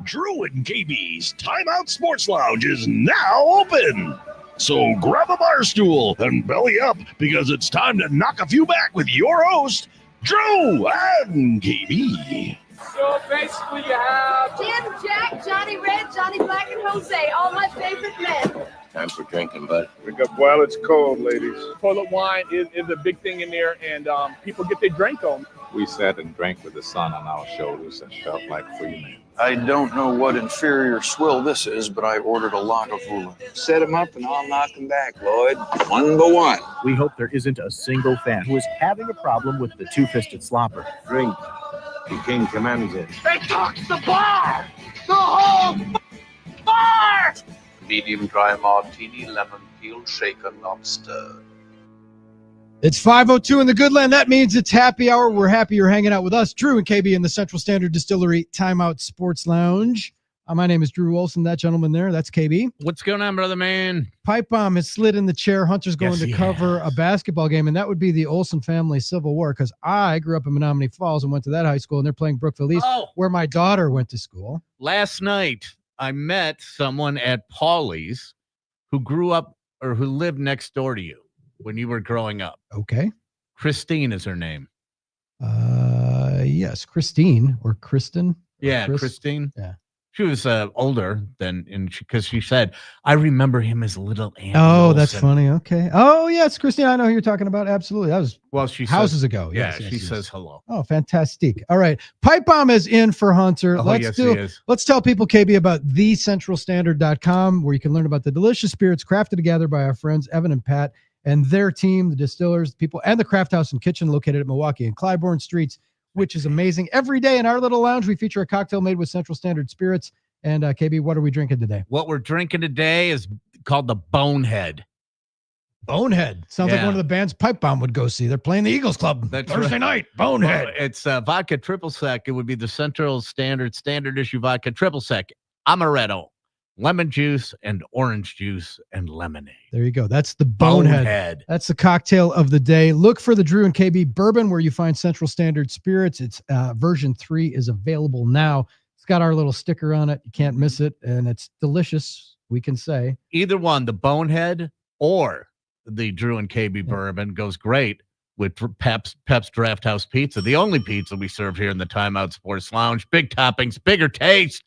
Drew and KB's Timeout Sports Lounge is now open. So grab a bar stool and belly up because it's time to knock a few back with your host, Drew and KB. So basically you have Jim, Jack, Johnny Red, Johnny Black, and Jose, all my favorite men. Time for drinking, bud. Pick up while it's cold, ladies. toilet wine is a big thing in there, and people get their drink on. We sat and drank with the sun on our shoulders and felt like free men. I don't know what inferior swill this is, but I ordered a Lagavulin. Set him up and I'll knock him back, Lloyd. 1-1. We hope there isn't a single fan who is having a problem with the two-fisted slopper. Drink. The king commands it. They took the bar! The whole bar! Medium dry martini, lemon peel, shaken, not stirred. It's 5:02 in the good land. That means it's happy hour. We're happy you're hanging out with us, Drew and KB, in the Central Standard Distillery Timeout Sports Lounge. My name is Drew Olson. That gentleman there, that's KB. What's going on, brother man? Pipe bomb has slid in the chair. Hunter's going to cover has. a basketball game, and that would be the Olson family Civil War, because I grew up in Menominee Falls and went to that high school, and they're playing Brookville East, where my daughter went to school. Last night, I met someone at Paulie's who grew up or who lived next door to you when you were growing up. Okay. Christine is her name. Yes, Christine or Kristen. Yeah, Chris? Christine. Yeah. She was older than, because she said, I remember him as little Andy Oh, that's Olsen. funny. Okay. Oh, yes, Christine. I know who you're talking about. Absolutely. That was She houses says, ago. Yeah, Yes, she yes. says hello. Oh, fantastic. All right. Pipe bomb is in for Hunter. Oh, yes, he is. Let's tell people, KB, about thecentralstandard.com, where you can learn about the delicious spirits crafted together by our friends Evan and Pat and their team, the distillers, the people, and the craft house and kitchen located at Milwaukee and Clybourne Streets, which is amazing. Every day in our little lounge, we feature a cocktail made with Central Standard spirits. And KB, what are we drinking today? What we're drinking today is called the Bonehead. Bonehead. Sounds like one of the bands Pipe Bomb would go see. They're playing the Eagles Club Thursday night. Bonehead. Well, it's vodka triple sec. It would be the Central Standard issue vodka triple sec, amaretto, lemon juice, and orange juice and lemonade. There you go. That's the Bonehead. That's the cocktail of the day. Look for the Drew and KB bourbon where you find Central Standard spirits. It's version 3 is available now. It's got our little sticker on it. You can't miss it. And it's delicious, we can say. Either one, the Bonehead or the Drew and KB bourbon goes great with Pep's Draft House Pizza, the only pizza we serve here in the Timeout Sports Lounge. Big toppings, bigger taste,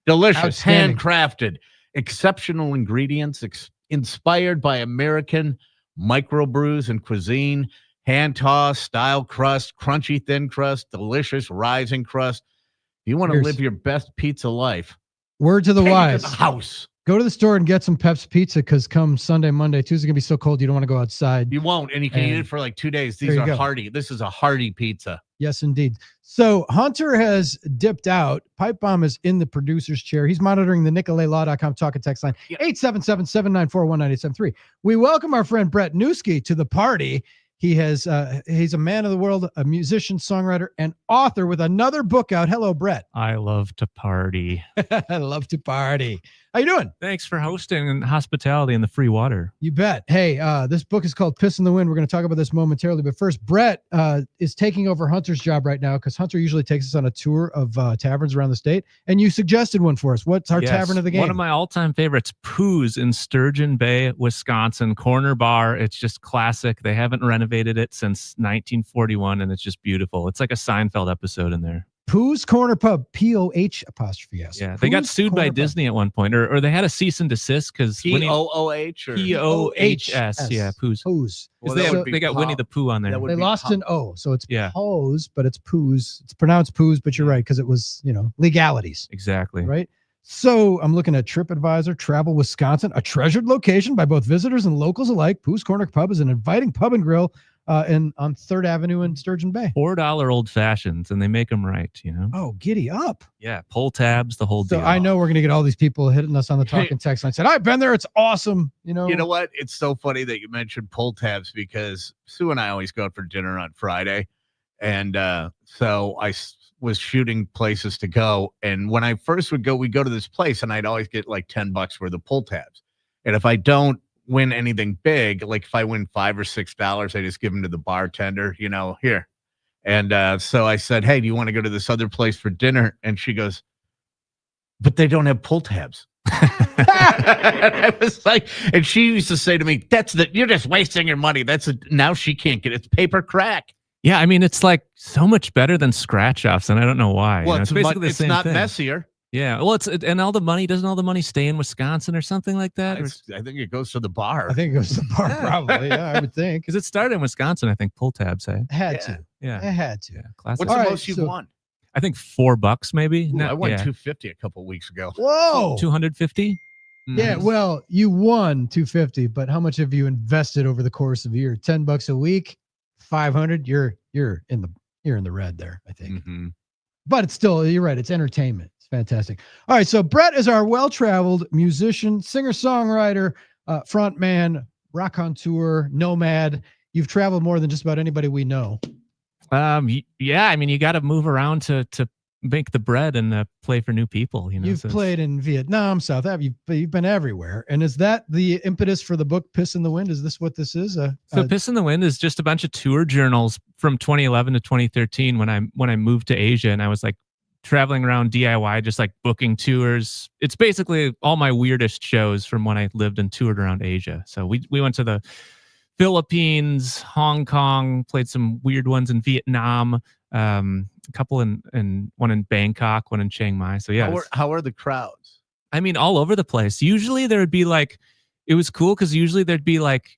delicious, handcrafted, exceptional ingredients, inspired by American microbrews and cuisine, hand toss, style crust, crunchy thin crust, delicious rising crust. If you want to live your best pizza life, word to the wise. To the house. Go to the store and get some Pep's Pizza, because come Sunday, Monday, Tuesday, going to be so cold you don't want to go outside. You won't, and you can eat it for like 2 days. These are hearty. This is a hearty pizza. Yes, indeed. So Hunter has dipped out. Pipe Bomb is in the producer's chair. He's monitoring the NicoletLaw.com talk and text line, 877-794-1873. We welcome our friend Brett Newski to the party. He's a man of the world, a musician, songwriter, and author with another book out. Hello, Brett. I love to party. I love to party. How you doing? Thanks for hosting and hospitality and the free water. You bet. Hey, this book is called Piss in the Wind. We're going to talk about this momentarily. But first, Brett is taking over Hunter's job right now, because Hunter usually takes us on a tour of taverns around the state. And you suggested one for us. What's our tavern of the game? One of my all-time favorites, Pooh's in Sturgeon Bay, Wisconsin. Corner bar. It's just classic. They haven't renovated it since 1941, and it's just beautiful. It's like a Seinfeld episode in there. Pooh's Corner Pub, P-O-H apostrophe S. Yeah, they got sued by Disney at one point, or they had a cease and desist because P-O-O-H or P-O-H-S. Yeah, Pooh's. Pooh's. Well, they got Winnie the Pooh on there. They lost an O, so it's Pooh's, but it's Pooh's. It's pronounced Pooh's, but you're right, because it was, legalities. Exactly. Right? So I'm looking at TripAdvisor, Travel Wisconsin, a treasured location by both visitors and locals alike. Pooh's Corner Pub is an inviting pub and grill on 3rd Avenue in Sturgeon Bay. $4 old fashions, and they make them right, Oh, giddy up. Yeah, pull tabs, the whole deal. So I know we're going to get all these people hitting us on the talking text line. Said, I've been there. It's awesome. You know what? It's so funny that you mentioned pull tabs, because Sue and I always go out for dinner on Friday. And so I was shooting places to go. And when I first would go, we'd go to this place and I'd always get like $10 worth of pull tabs. And if I don't win anything big, like if I win $5 or $6, I just give them to the bartender, here. And so I said, hey, do you want to go to this other place for dinner? And she goes, but they don't have pull tabs. I was like, and she used to say to me, you're just wasting your money. Now she can't get it. It's paper crack. Yeah, I mean, it's like so much better than scratch offs, and I don't know why. Well, it's basically the it's same not thing. messier. Yeah, well, and all the money, doesn't all the money stay in Wisconsin or something like that? I think it goes to the bar. I think it goes to the bar, probably. Yeah, I would think. Because it started in Wisconsin, I think, pull tabs, hey? Had to. Yeah. It had to. Yeah, classic. What's the most you've won? I think $4 maybe. Ooh, I won $250 a couple weeks ago. Whoa. 250? Yeah, well, you won $250, but how much have you invested over the course of a year? $10 a week, $500. You're in the red there, I think. Mm-hmm. But it's still, you're right. It's entertainment. It's fantastic. All right, so Brett is our well-traveled musician, singer-songwriter, frontman, raconteur, nomad. You've traveled more than just about anybody we know. Yeah, I mean, you got to move around to make the bread and play for new people. You know, You've played in Vietnam, South Africa. You've been everywhere. And is that the impetus for the book Piss in the Wind? Is this what this is? So Piss in the Wind is just a bunch of tour journals from 2011 to 2013 when I moved to Asia, and I was like traveling around DIY, just like booking tours. It's basically all my weirdest shows from when I lived and toured around Asia. So we went to the Philippines, Hong Kong, played some weird ones in Vietnam, a couple in one in Bangkok, one in Chiang Mai. So yeah. How are the crowds? I mean, all over the place. Usually there would be like, it was cool because usually there'd be like,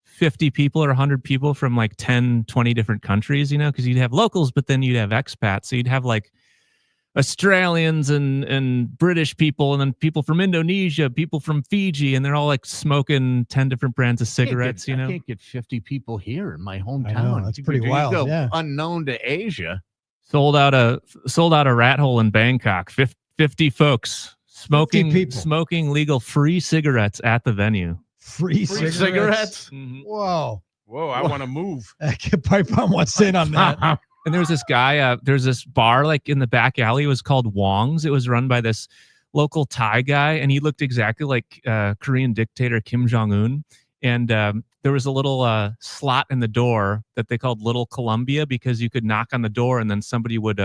50 people or 100 people from like 10, 20 different countries, because you'd have locals, but then you'd have expats. So you'd have like Australians and British people, and then people from Indonesia, people from Fiji, and they're all like smoking 10 different brands of cigarettes. I can't get 50 people here in my hometown. I know, that's pretty wild. Go yeah. Unknown to Asia. Sold out a rat hole in Bangkok. 50 folks smoking legal free cigarettes at the venue. Free cigarettes? Mm-hmm. Whoa, I want to move. Pipe Bomb wants in on that. And there was this guy, there's this bar like in the back alley. It was called Wong's. It was run by this local Thai guy, and he looked exactly like Korean dictator Kim Jong-un. And there was a little slot in the door that they called Little Columbia, because you could knock on the door and then somebody would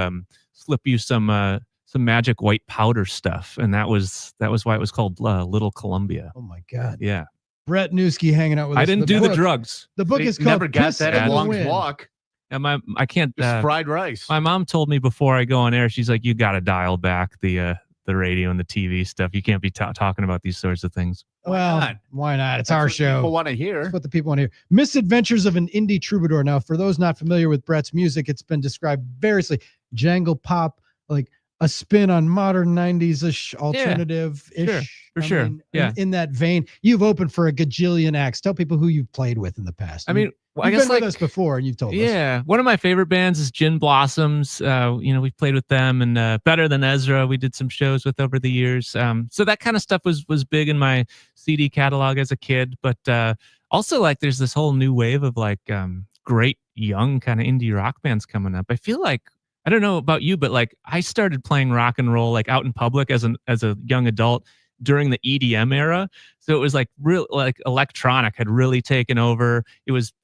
slip you some magic white powder stuff, and that was why it was called Little Columbia. Oh my God! Yeah, Brett Newski hanging out with us. I didn't do the drugs. The book is called Never got Piss that in at the Long's Wind. Walk. And I can't. Just fried rice. My mom told me before I go on air, she's like, "You got to dial back the radio and the TV stuff. You can't be talking about these sorts of things." Well, why not? It's our show. People want to hear. That's what the people want to hear. Misadventures of an Indie Troubadour. Now, for those not familiar with Brett's music, it's been described variously. Jangle pop, like a spin on modern 90s-ish alternative-ish. For sure. Yeah. In that vein, you've opened for a gajillion acts. Tell people who you've played with in the past. I mean, you've I guess been with us before, and you've told us. Yeah, one of my favorite bands is Gin Blossoms. We've played with them, and Better Than Ezra, we did some shows with over the years. So that kind of stuff was big in my CD catalog as a kid. But also, like, there's this whole new wave of like great young kind of indie rock bands coming up. I feel like, I don't know about you, but like I started playing rock and roll like out in public as a young adult during the EDM era. So it was like real, like electronic had really taken over.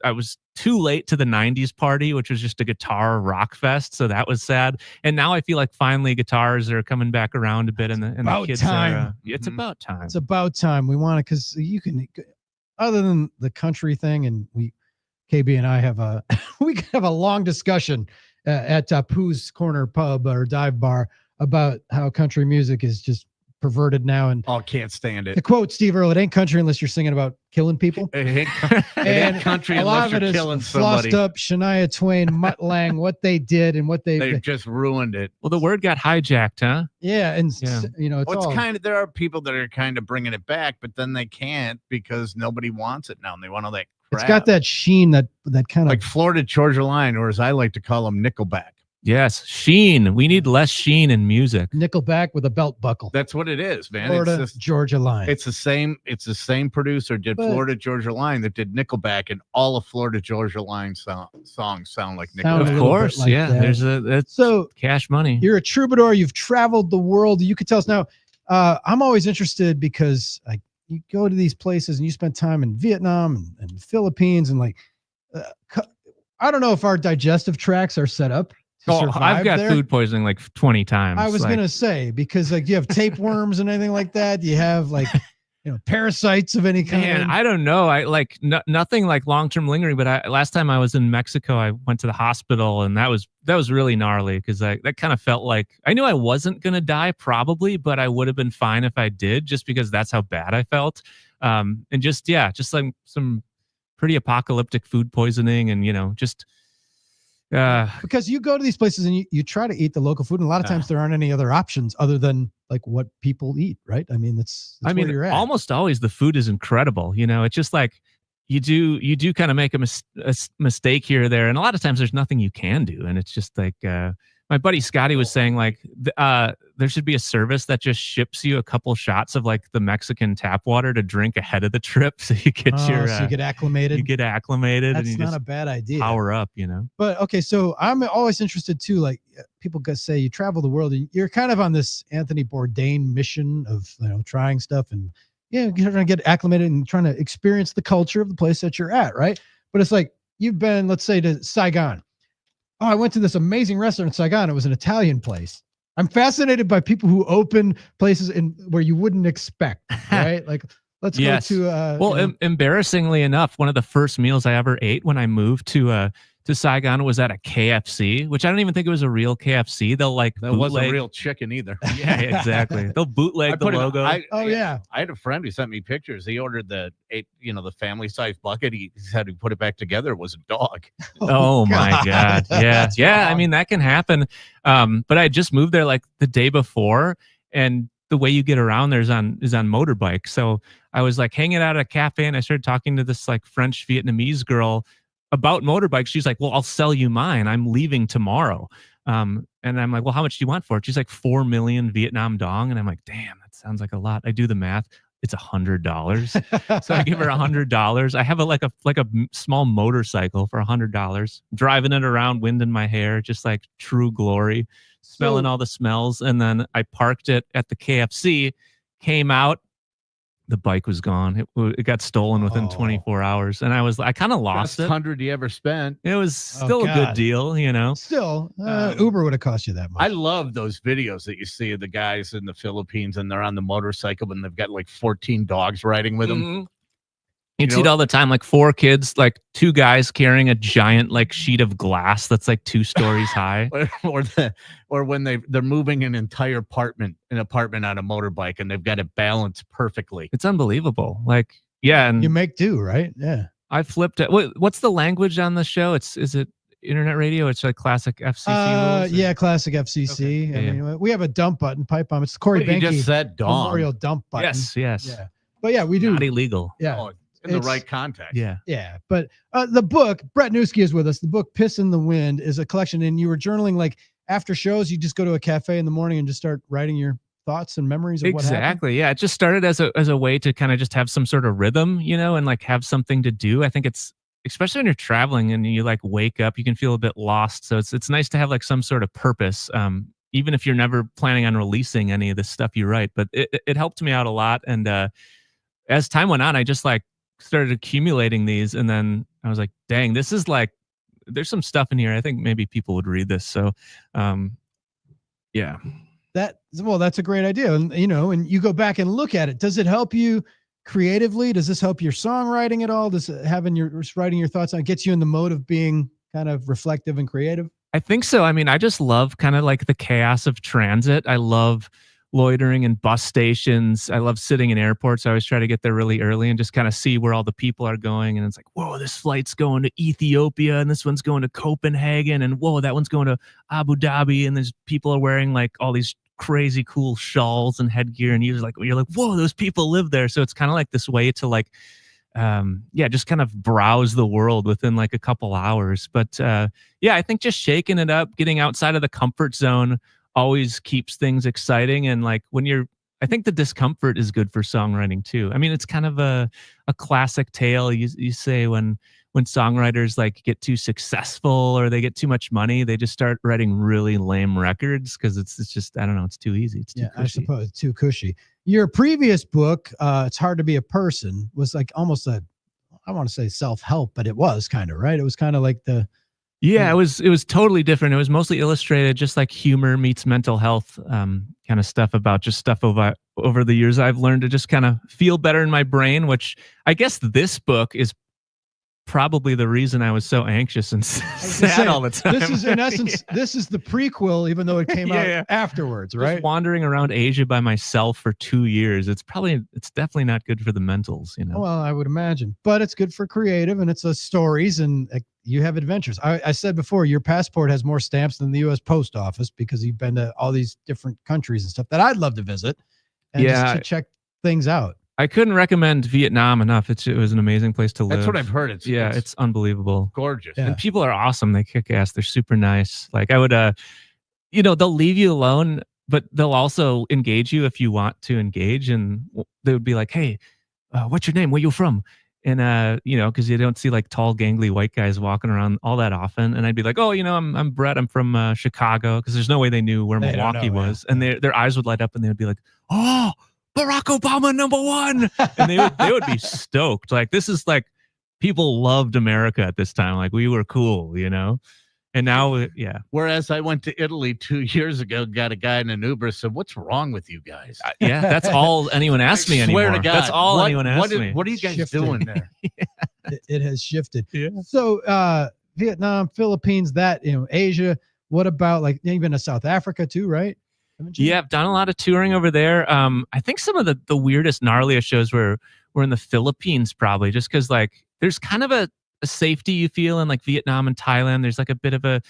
I was too late to the 90s party, which was just a guitar rock fest. So that was sad. And now I feel like finally guitars are coming back around a bit in the kids era. It's about time. It's about time. We want to, because you can, other than the country thing, and KB and I have we could have a long discussion at Pooh's Corner Pub or Dive Bar about how country music is just perverted now. And can't stand it. To quote Steve Earle, it ain't country unless you're singing about killing people. It ain't country a lot unless of you're it killing is somebody. flossed up Shania Twain, Mutt Lang, what they did and what they just ruined it. Well, the word got hijacked, huh? Yeah, and it's kind of, there are people that are kind of bringing it back, but then they can't because nobody wants it now, and they want all that crap. It's got that sheen, that kind of like Florida Georgia Line, or as I like to call them, Nickelback. Yes, sheen. We need less sheen in music. Nickelback with a belt buckle. That's what it is, man. Florida Georgia Line. It's the same producer did Florida Georgia Line that did Nickelback, and all of Florida Georgia Line songs sound like Nickelback. Of course, like yeah. that. That's so cash money. You're a troubadour. You've traveled the world. You could tell us now. I'm always interested because you go to these places and you spend time in Vietnam and the Philippines, and like I don't know if our digestive tracts are set up I've got there? food poisoning like 20 times. I was like, gonna say, because like you have tapeworms and anything like that. You have like parasites of any kind. Man, I don't know. I like nothing like long-term lingering, but last time I was in Mexico, I went to the hospital, and that was really gnarly because that kind of felt like I knew I wasn't gonna die probably, but I would have been fine if I did, just because that's how bad I felt. And just like some pretty apocalyptic food poisoning, and just because you go to these places and you try to eat the local food, and a lot of times there aren't any other options other than like what people eat, right? I mean, that's where you're at. Almost always the food is incredible. It's just like you do kind of make a mistake here or there, and a lot of times there's nothing you can do, and it's just like my buddy Scotty was saying, like there should be a service that just ships you a couple shots of like the Mexican tap water to drink ahead of the trip, so you get so you get acclimated. You get acclimated. That's and you not just a bad idea. Power up, But okay, so I'm always interested too. Like people say, you travel the world, and you're kind of on this Anthony Bourdain mission of trying stuff and you're trying to get acclimated and trying to experience the culture of the place that you're at, right? But it's like you've been, let's say, to Saigon. Oh, I went to this amazing restaurant in Saigon. It was an Italian place. I'm fascinated by people who open places where you wouldn't expect, right? Like, let's go to. Embarrassingly enough, one of the first meals I ever ate when I moved to Saigon was at a KFC, which I don't even think it was a real KFC. They'll like that wasn't a real chicken either. Yeah, exactly. They'll bootleg the logo. I had a friend who sent me pictures. He ordered the family size bucket. He said he put it back together. It was a dog. Oh my God. Yeah. Yeah. I mean, that can happen. But I just moved there like the day before, and the way you get around there is on motorbike. So I was like hanging out at a cafe, and I started talking to this like French Vietnamese girl about motorbikes. She's like, well, I'll sell you mine. I'm leaving tomorrow. And I'm like, well, how much do you want for it? She's like 4 million Vietnam dong. And I'm like, damn, that sounds like a lot. I do the math. It's $100. So I give her $100. I have a small motorcycle for $100, driving it around, wind in my hair, just like true glory, smelling all the smells. And then I parked it at the KFC, came out, the bike was gone. It got stolen within 24 hours. And I kind of lost it. $100 you ever spent. It was still a good deal, Still, Uber would have cost you that much. I love those videos that you see of the guys in the Philippines, and they're on the motorcycle, and they've got like 14 dogs riding with them. Mm-hmm. You'd see it all the time, like 4 kids, like 2 guys carrying a giant like sheet of glass that's like 2 stories high. or when they're moving an entire apartment on a motorbike, and they've got it balanced perfectly. It's unbelievable. Like, yeah, and you make do, right? Yeah. I flipped it. What's the language on the show? Is it internet radio? It's like classic FCC rules? Yeah, classic FCC. Okay. I mean, we have a dump button, pipe bomb. It's the Corey Benke. You just said Memorial dump button. Yes. Yeah. But yeah, we do. Not illegal. Yeah. Oh, in the right context. Yeah. Yeah. But the book, Brett Newski is with us. The book Piss in the Wind is a collection, and you were journaling like after shows, you just go to a cafe in the morning and just start writing your thoughts and memories of what happened. Exactly. Yeah. It just started as a way to kind of just have some sort of rhythm, and like have something to do. I think it's, especially when you're traveling and you like wake up, you can feel a bit lost. So it's nice to have like some sort of purpose. Even if you're never planning on releasing any of the stuff you write, but it helped me out a lot. And as time went on, I just like started accumulating these, and then I was like, dang, this is like, there's some stuff in here. I think maybe people would read this. So, yeah. That's a great idea. And, and you go back and look at it. Does it help you creatively? Does this help your songwriting at all? Does writing your thoughts on gets you in the mode of being kind of reflective and creative? I think so. I mean, I just love kind of like the chaos of transit. I love loitering in bus stations. I love sitting in airports. I always try to get there really early and just kind of see where all the people are going. And it's like, whoa, this flight's going to Ethiopia, and this one's going to Copenhagen, and whoa, that one's going to Abu Dhabi. And there's people are wearing like all these crazy cool shawls and headgear, and you're like, whoa, those people live there. So it's kind of like this way to like, just kind of browse the world within like a couple hours. But I think just shaking it up, getting outside of the comfort zone always keeps things exciting. And like I think the discomfort is good for songwriting too. I mean, it's kind of a classic tale. You say when songwriters like get too successful or they get too much money, they just start writing really lame records because it's just, I don't know, it's too easy. It's too cushy. I suppose it's too cushy. Your previous book, It's Hard to Be a Person, was like almost I want to say self-help, but it was kind of, right? It was kind of like the Yeah, it was totally different. It was mostly illustrated, just like humor meets mental health, kind of stuff about just stuff over the years I've learned to just kind of feel better in my brain. Which I guess this book is probably the reason I was so anxious and sad all the time. This is in essence, this is the prequel, even though it came out afterwards, right? Just wandering around Asia by myself for 2 years. It's definitely not good for the mentals, you know. Well, I would imagine, but it's good for creative, and it's stories, and you have adventures. I said before, your passport has more stamps than the U.S. Post Office because you've been to all these different countries and stuff that I'd love to visit and just to check things out. I couldn't recommend Vietnam enough. It was an amazing place to live. That's what I've heard. It's unbelievable. Gorgeous. And people are awesome. They kick ass. They're super nice. Like I would, they'll leave you alone, but they'll also engage you if you want to engage. And they would be like, hey, what's your name? Where you from? And, because you don't see like tall, gangly white guys walking around all that often. And I'd be like, oh, I'm Brett. I'm from Chicago. Because there's no way they knew where Milwaukee was. And their eyes would light up and they would be like, oh, Barack Obama #1. And they would be stoked. Like, this is like, people loved America at this time. Like, we were cool, And now, Whereas I went to Italy 2 years ago, got a guy in an Uber, said, "What's wrong with you guys?" That's all anyone asks me anymore. Swear to God, that's all anyone asks me. What are you guys doing there? It has shifted. Yeah. So Vietnam, Philippines, Asia. What about like you've been to South Africa too, right? Yeah, I've done a lot of touring over there. I think some of the weirdest, gnarliest shows were in the Philippines, probably just because like there's kind of a safety you feel in like Vietnam and Thailand. There's like a bit of a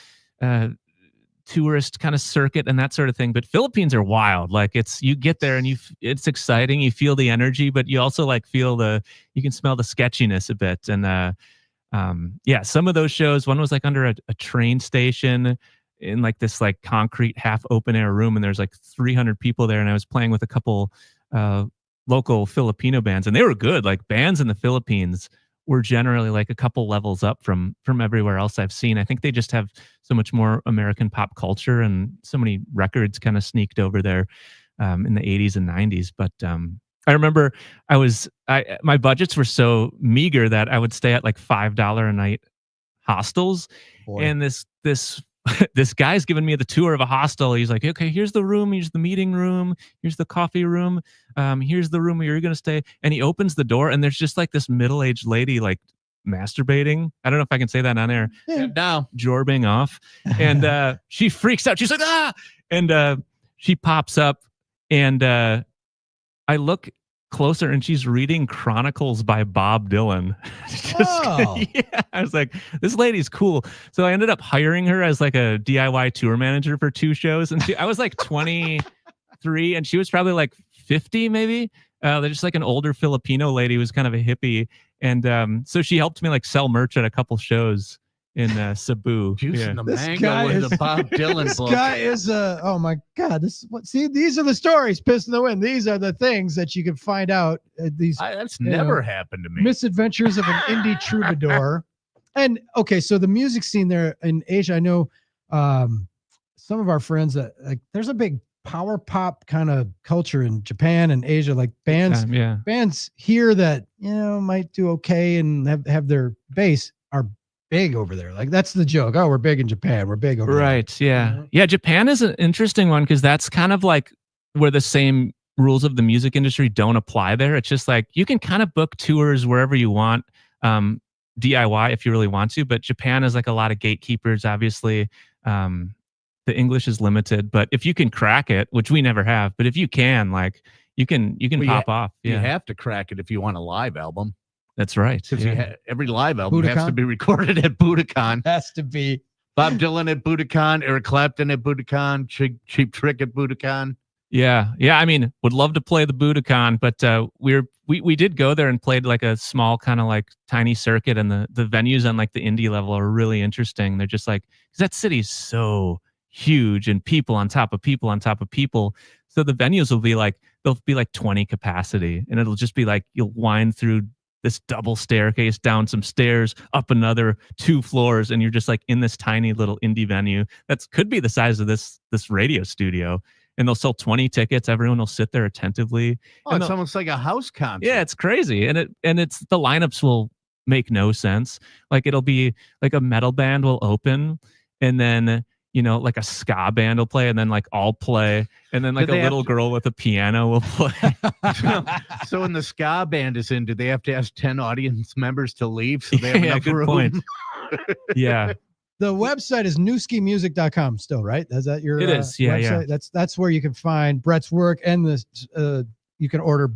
tourist kind of circuit and that sort of thing. But Philippines are wild. Like you get there and it's exciting. You feel the energy, but you also like feel you can smell the sketchiness a bit. And some of those shows. One was like under a train station in like this like concrete half open air room, and there's like 300 people there, and I was playing with a couple local Filipino bands, and they were good. Like bands in the Philippines were generally like a couple levels up from everywhere else I've seen. I think they just have so much more American pop culture and so many records kind of sneaked over there in the 80s and 90s. But I remember my budgets were so meager that I would stay at like $5 a night hostels. Boy. And this guy's giving me the tour of a hostel. He's like, okay, here's the room. Here's the meeting room. Here's the coffee room. Here's the room where you're going to stay. And he opens the door and there's just like this middle-aged lady, like masturbating. I don't know if I can say that on air. No. Jorbing off. And she freaks out. She's like, ah! And she pops up and I look closer and she's reading Chronicles by Bob Dylan. I was like, this lady's cool. So I ended up hiring her as like a DIY tour manager for 2 shows. And I was like 23 and she was probably like 50 maybe. They're just like an older Filipino lady who was kind of a hippie. And so she helped me like sell merch at a couple shows in Cebu. Juicing the mango with the Bob Dylan this book. This guy is oh my God. See, these are the stories, Piss in the Wind. These are the things that you can find out. That's never happened to me. Misadventures of an indie troubadour. And okay, so the music scene there in Asia, I know some of our friends that like there's a big power pop kind of culture in Japan and Asia, like bands here that might do okay and have their bass are big over there. Like that's the joke. Oh, we're big in Japan. We're big over there. Right. Yeah. Yeah. Japan is an interesting one because that's kind of like where the same rules of the music industry don't apply there. It's just like you can kind of book tours wherever you want, DIY if you really want to. But Japan is like a lot of gatekeepers. Obviously, the English is limited. But if you can crack it, which we never have, but if you can, like you can pop off. Yeah. You have to crack it if you want a live album. That's right. Because every live album has to be recorded at Budokan. Has to be. Bob Dylan at Budokan, Eric Clapton at Budokan, Cheap Trick at Budokan. Yeah. Yeah. I mean, would love to play the Budokan, but we did go there and played like a small kind of like tiny circuit, and the venues on like the indie level are really interesting. They're just like, because that city's so huge and people on top of people on top of people. So the venues will be like, they'll be like 20 capacity, and it'll just be like, you'll wind through this double staircase, down some stairs, up another 2 floors, and you're just like in this tiny little indie venue that could be the size of this radio studio. And they'll sell 20 tickets. Everyone will sit there attentively. Oh, it's almost like a house concert. Yeah, it's crazy. And it's the lineups will make no sense. Like it'll be like a metal band will open, and then like a ska band will play, and then like I'll play, and then like a little girl with a piano will play. So when the ska band is in, do they have to ask 10 audience members to leave so they have enough good room? point. Yeah. The website is newskimusic.com still, right? Is that your is, yeah, website? yeah. That's where you can find Brett's work, and you can order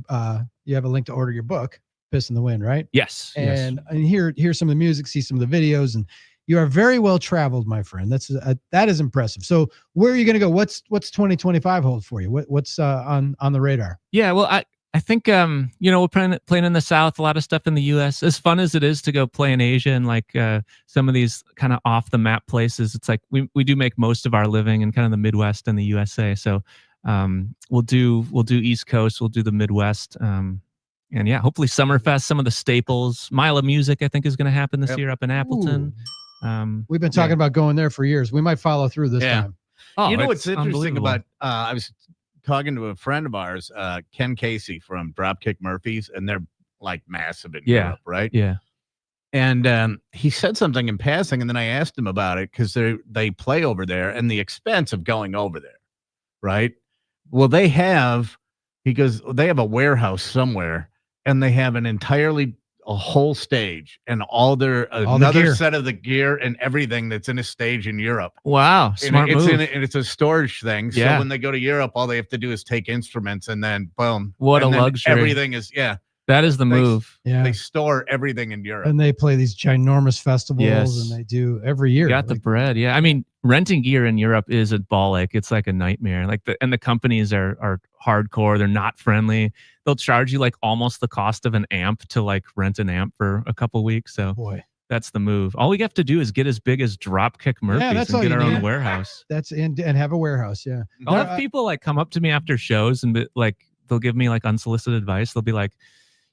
you have a link to order your book, Piss in the Wind, right? Yes. And hear some of the music, see some of the videos, and you are very well traveled, my friend. That is impressive. So where are you going to go? What's 2025 hold for you? What's on the radar? Yeah, well, I think we're playing in the South, a lot of stuff in the U.S. As fun as it is to go play in Asia and like some of these kind of off the map places, it's like we do make most of our living in kind of the Midwest and the USA. So we'll do East Coast, we'll do the Midwest, and yeah, hopefully Summerfest, some of the staples. Mile of Music, I think, is going to happen this year up in Appleton. We've been talking about going there for years. We might follow through this time. Oh, you know what's interesting unbelievable. about I was talking to a friend of ours, Ken Casey from Dropkick Murphys, and they're like massive in Europe, right? Yeah. And he said something in passing, and then I asked him about it because they play over there and the expense of going over there, right? Well, he goes, they have a warehouse somewhere, and they have a whole stage and another set of the gear and everything that's in a stage in Europe. Wow, smart move. And it's a storage thing. Yeah. So when they go to Europe, all they have to do is take instruments, and then boom. What and a luxury. Everything is, that is the move. Yeah. They store everything in Europe. And they play these ginormous festivals, Yes. and they do every year. Got the bread. Yeah. I mean, renting gear in Europe is a ball ache. It's like a nightmare. Like the companies are hardcore. They're not friendly. They'll charge you like almost the cost of an amp to like rent an amp for a couple weeks. So Boy, that's the move. All we have to do is get as big as Dropkick Murphys that's and all get you our own need. warehouse. and have a warehouse. Yeah. I'll have people like come up to me after shows and be, like they'll give me like unsolicited advice. They'll be like,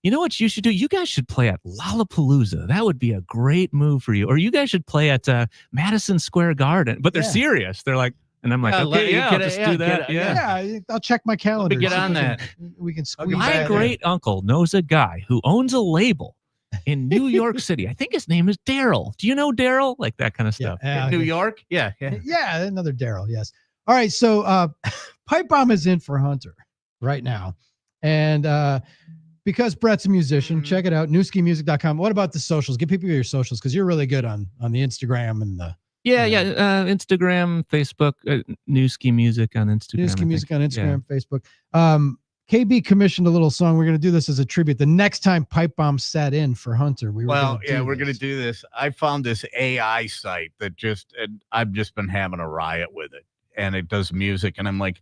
you know what you should do? You guys should play at Lollapalooza. That would be a great move for you. Or you guys should play at Madison Square Garden. But they're serious. They're like, and I'm like, okay, I'll just do that. Yeah, I'll check my calendar. Get on that. We can squeeze My that in. great uncle knows a guy who owns a label in New York City. I think his name is Daryl. Do you know Daryl? Like that kind of stuff. Yeah, New York? Yeah. Yeah, another Daryl. Yes. All right. So Pipe Bomb is in for Hunter right now. And because Brett's a musician, check it out. Newskimusic.com. What about the socials? Give people your socials because you're really good on the Instagram and the Instagram, Facebook, Newski Music on Instagram. Newski Music on Instagram, Facebook. KB commissioned a little song. We're going to do this as a tribute. The next time Pipe Bomb sat in for Hunter, we're going to do this. I found this AI site that I've just been having a riot with it, and it does music, and I'm like,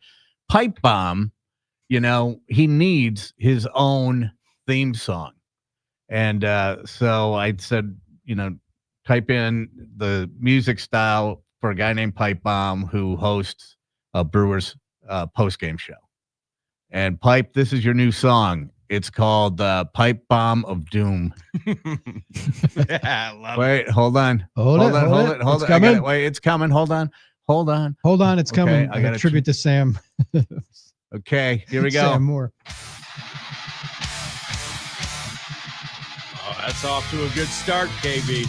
Pipe Bomb, he needs his own theme song. And so I said, type in the music style for a guy named Pipe Bomb who hosts a Brewers post-game show. And Pipe, this is your new song. It's called Pipe Bomb of Doom. I love Wait, hold on. Hold it. It's coming. Wait, it's coming. Hold on. It's coming. I got a tribute to Sam. Okay, here we go. Sam Moore. Oh, that's off to a good start, KB.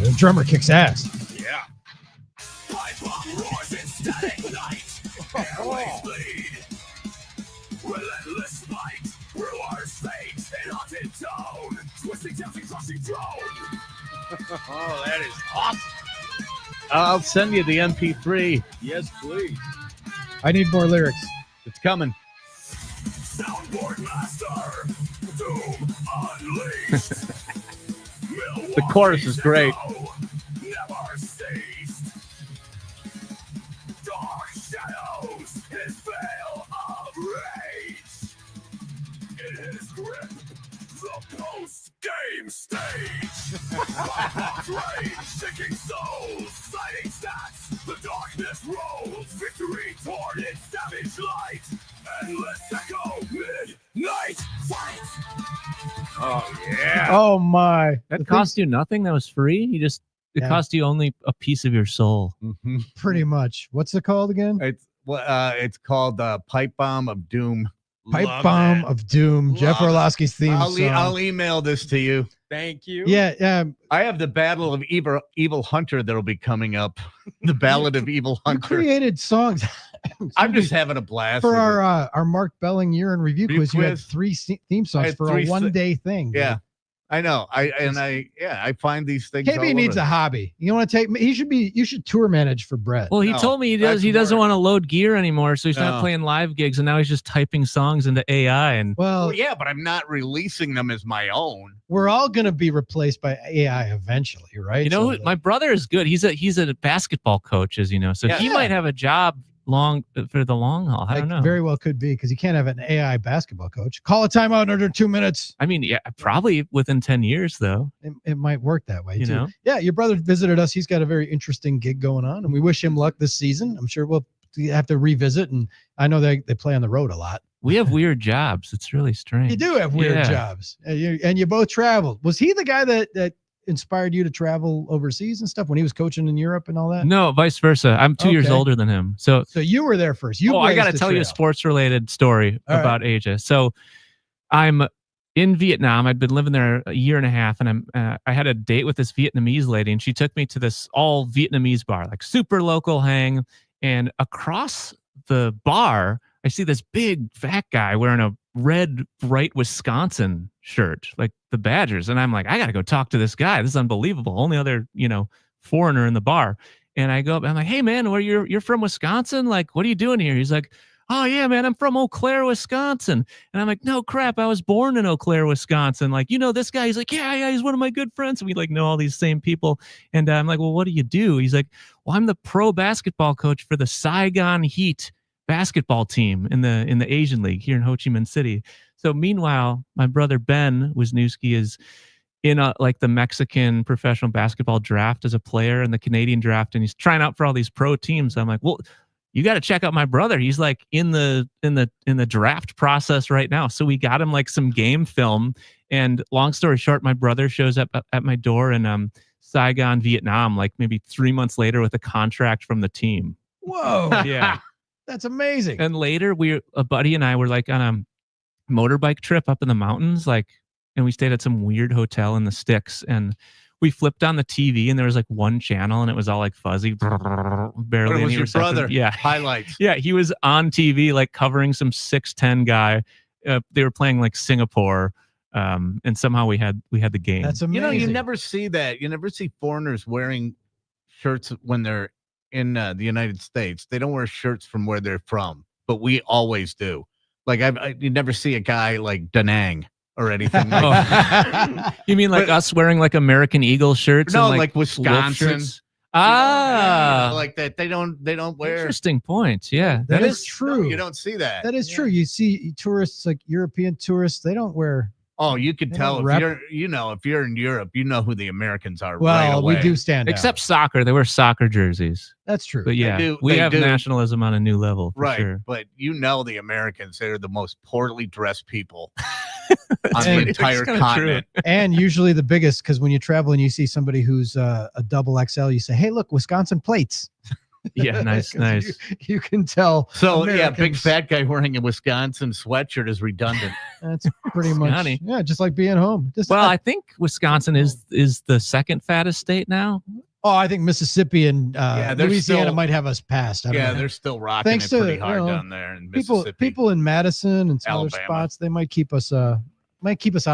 The drummer kicks ass. Yeah. Pipe bomb roars in static night. Airwaves bleed. Relentless fight. Brewer's fate in haunted tone. Twisting, tempting, crushing drone. Oh, that is awesome. I'll send you the MP3. Yes, please. I need more lyrics. It's coming. Soundboard master. Doom unleashed. The chorus is great. Never ceased. Dark shadows, his veil of rage. In his grip, the post-game stage. Rage, shaking souls, sighting stats. The darkness rolls, victory toward its savage light. Endless echo, midnight fight. Oh, yeah. Oh, my. That cost you nothing? That was free? It cost you only a piece of your soul. Pretty much. What's it called again? It's called Pipe Bomb of Doom. Pipe Love Bomb that. of Doom, Jeff Love it. Orlowski's theme I'll song. email this to you. Thank you. Yeah, I have the Battle of Evil Hunter that'll be coming up. The Ballad of Evil you Hunter. created songs. I'm just having a blast for with our Mark Belling year in review quiz. You had 3 theme I songs had for 3 a 1-day thing. dude. Yeah, I know. I find these things. all KB needs over. a hobby. You want to take? You should tour manage for Brett. Well, he No, told me he that's doesn't more- want to load gear anymore, so he's No. not playing live gigs, and now he's just typing songs into AI. And Well, Well, yeah, but I'm not releasing them as my own. we're all going to be replaced by AI eventually, right? you know, So, my brother is good. He's a basketball coach, as you know, so he Yeah. might have a job for the long haul. I don't know. Very well could be because you can't have an AI basketball coach. Call a timeout under 2 minutes. I mean, yeah, probably within 10 years, though. It might work that way You too. know? Yeah, your brother visited us. He's got a very interesting gig going on, and we wish him luck this season. I'm sure we'll have to revisit, and I know they play on the road a lot. We have weird jobs. It's really strange. You do have weird Yeah. jobs, and you both traveled. Was he the guy that inspired you to travel overseas and stuff when he was coaching in Europe and all that? No, vice versa. I'm 2 years Okay. older than him. So you were there first. I I got got to tell you a sports related story All right. about Asia. So I'm in Vietnam. I'd been living there a year and a half, and I had a date with this Vietnamese lady, and she took me to this all Vietnamese bar, like super local hang. And across the bar, I see this big fat guy wearing a red Bright Wisconsin shirt, like the Badgers. And I'm like, I got to go talk to this guy. This is unbelievable. Only other, foreigner in the bar. And I go up, I'm like, hey man, you're from Wisconsin? Like, what are you doing here? He's like, oh yeah, man, I'm from Eau Claire, Wisconsin. And I'm like, no crap, I was born in Eau Claire, Wisconsin. Like, this guy? He's like, yeah, he's one of my good friends. And we know all these same people. And I'm like, well, what do you do? He's like, well, I'm the pro basketball coach for the Saigon Heat basketball team in the Asian League here in Ho Chi Minh City. So meanwhile, my brother Ben Newski is in the Mexican professional basketball draft as a player and the Canadian draft, and he's trying out for all these pro teams. I'm like, well, you got to check out my brother. He's like in the draft process right now. So we got him like some game film. And long story short, my brother shows up at my door in Saigon, Vietnam, like maybe 3 months later with a contract from the team. Whoa. Yeah. That's amazing. And later a buddy and I were like on a motorbike trip up in the mountains, and we stayed at some weird hotel in the sticks, and we flipped on the TV and there was like one channel and it was all like fuzzy, barely It was any your reception. brother. Yeah. Highlights. Yeah. He was on TV, like covering some 6'10" guy. They were playing like Singapore. And somehow we had the game. That's amazing. You never see that. You never see foreigners wearing shirts when they're in the United States. They don't wear shirts from where they're from, but we always do. Like you never see a guy like Da Nang or anything like that. You mean like us wearing like American Eagle shirts? No, and, like wolf Wisconsin. shirts? Ah, like that. They don't wear. Interesting point. Yeah, that is true. You don't see that. That is true. You see tourists, like European tourists, they don't wear. Oh, you could They tell don't if rep- if you're in Europe, you know who the Americans are. Well, right away. we do stand out. except soccer. They wear soccer jerseys. That's true. But yeah, we they have do. nationalism on a new level for Right, sure. but the Americans, they're the most poorly dressed people on And- the entire It's kinda continent. And usually the biggest, because when you travel and you see somebody who's a double XL, you say, hey, look, Wisconsin plates. Yeah, nice, 'Cause nice. You can tell. So yeah, big Americans- fat guy wearing a Wisconsin sweatshirt is redundant. That's pretty much. Scotty. Yeah, just like being home. Just, Well, I think Wisconsin is the second fattest state now. I think Mississippi and they're Louisiana still- might have us passed. I don't Yeah, know. they're still rocking Thanks it to, pretty hard you know, down there in people Mississippi. people in Madison and some Alabama. other spots, they might keep us out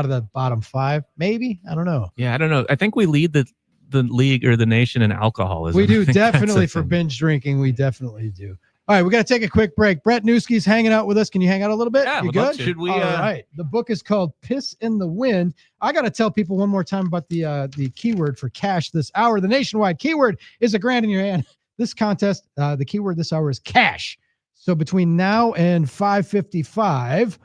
of the bottom 5, maybe. I don't know. Yeah, I don't know. I think we lead the league or the nation in alcoholism. We I do think that's definitely a for thing. binge drinking. We definitely do. All right, we got to take a quick break. Brett Newski's hanging out with us. Can you hang out a little bit? Yeah, you would love good? to. Should we? All right. The book is called Piss in the Wind. I got to tell people one more time about the keyword for cash this hour. The nationwide keyword is $1,000 in your hand. This contest, the keyword this hour is cash. So between now and 5:55,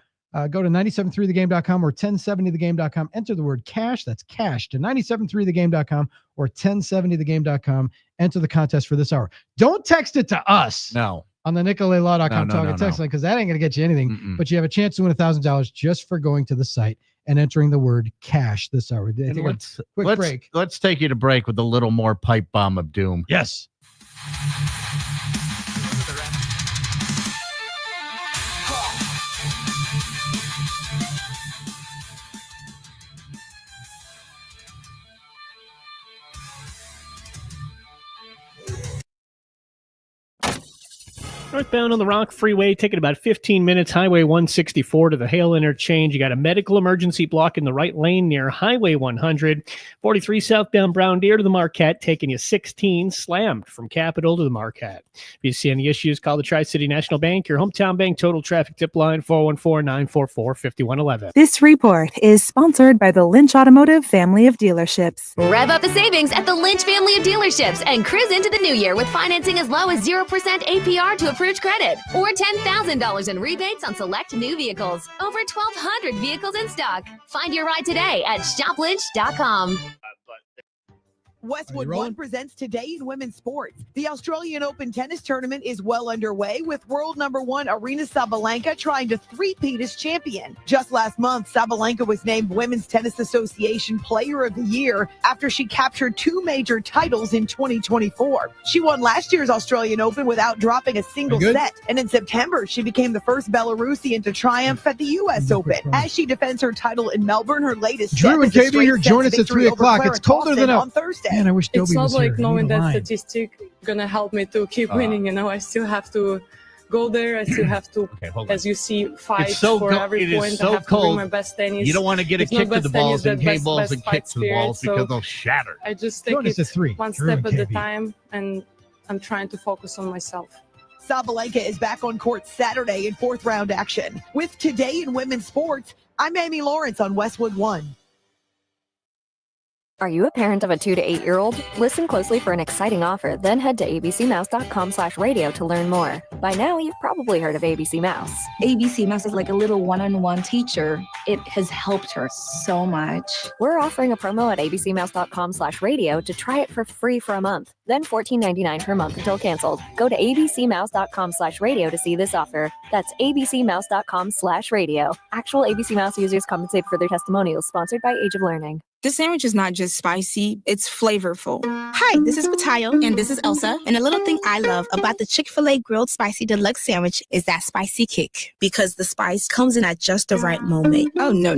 go to 973thegame.com or 1070thegame.com. Enter the word cash. That's cash to 973thegame.com or 1070thegame.com. Enter the contest for this hour. Don't text it to us No. on the NicoleLaw.com No, talking text line because that ain't going to get you anything. Mm-mm. But you have a chance to win $1,000 just for going to the site and entering the word cash this hour. And Take a quick let's break. let's take you to break with a little more pipe bomb of doom. Yes. Northbound on the Rock Freeway, taking about 15 minutes. Highway 164 to the Hale Interchange. You got a medical emergency block in the right lane near Highway 100. 43 southbound Brown Deer to the Marquette, taking you 16. Slammed from Capitol to the Marquette. If you see any issues, call the Tri-City National Bank, your hometown bank total traffic tip line, 414-944-5111. This report is sponsored by the Lynch Automotive family of dealerships. Rev up the savings at the Lynch family of dealerships and cruise into the new year with financing as low as 0% APR to approved credit or $10,000 in rebates on select new vehicles. Over 1,200 vehicles in stock. Find your ride today at shoplynch.com. Westwood One presents Today in Women's Sports. The Australian Open tennis tournament is well underway with world number one Aryna Sabalenka trying to three-peat as champion. Just last month, Sabalenka was named Women's Tennis Association Player of the Year after she captured two major titles in 2024. She won last year's Australian Open without dropping a single set. And in September, she became the first Belarusian to triumph at the U.S. Open. As she defends her title in Melbourne, her latest Drew and step is a KB here. straight Join sets us at 3 victory over o'clock. Clarence It's colder than Austin a... on Thursday. Man, I wish Dobie It's not was like here. knowing that Line. statistic gonna help me to keep winning. You know, I still have to go there. I still have to, as you see, fight so for cold. every It is point. so I have to bring cold. my best tennis. You don't want to get a If not kick to best the balls tennis, and then K-balls best and fight kick to the balls spirit. because So they'll shatter. I just Join take us at 3. it one Drew step and at a KB. time, and I'm trying to focus on myself. Sabalenka is back on court Saturday in fourth round action. With Today in Women's Sports, I'm Amy Lawrence on Westwood One. Are you a parent of a 2 to 8-year-old? Listen closely for an exciting offer, then head to abcmouse.com/radio to learn more. By now, you've probably heard of ABC Mouse. ABC Mouse is like a little one-on-one teacher. It has helped her so much. We're offering a promo at abcmouse.com/radio to try it for free for a month, then $14.99 per month until canceled. Go to abcmouse.com/radio to see this offer. That's abcmouse.com/radio. Actual ABC Mouse users compensated for their testimonials, sponsored by Age of Learning. This sandwich is not just spicy, it's flavorful. Hi, this is Patayo. And this is Elsa. And a little thing I love about the Chick-fil-A Grilled Spicy Deluxe Sandwich is that spicy kick. Because the spice comes in at just the right moment. Oh, no.